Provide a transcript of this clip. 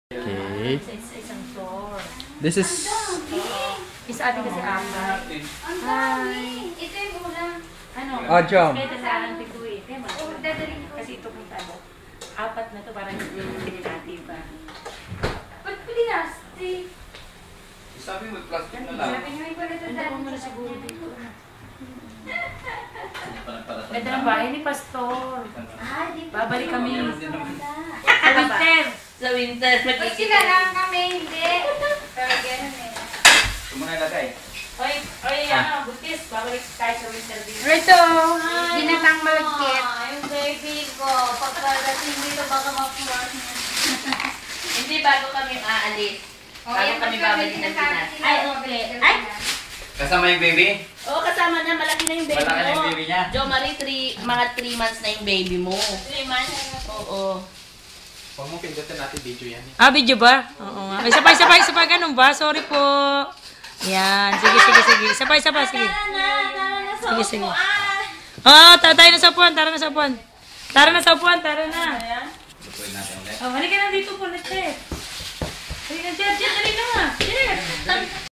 Okay. Sa isang floor. This is... Isa atin kasi apat. Hi! Ito yung ulam. Ano? Jam. Kaya sa akin tiguin. Kasi ito kung talo. Apat na to parang hindi natin ba? Ba't pinasti? Sabi mo, plastic na lang. Sabi niyo yung pala ito Ganda ko muna siguro dito. Para Ganda ng bahay ni Pastor. Ah, di pa. Babalik kami. Sa winter. Sa winter, Ba't sila lang kami? Hindi. Pero ganun eh. Ito mo na ilagay. Oy, ano, butis. Babalik tayo sa winter dito. Rito, binatang malagkit. Yung baby ko, pagkadating dito baka ma-flush niya. Hindi, bago kami aalis. Bago kami babalik ng Pinas. Ay, okay. Ay! Kasama yung baby? Oo, kasama na. Malaki na yung baby Malaki na mo. yung baby niya? Jo Marie, mga 3 months na yung baby mo. 3 months? Oo. Huwag mo pindutin natin video yan. Ah, video ba? Oo nga. Sabay, ganun ba? Sorry po. Yan. Sige. Sabay, sige. Sige. Tayo na sa upuan. Tara na sa upuan. Tara na. Lutuin natin ulit. Oh, halika na dito po, let's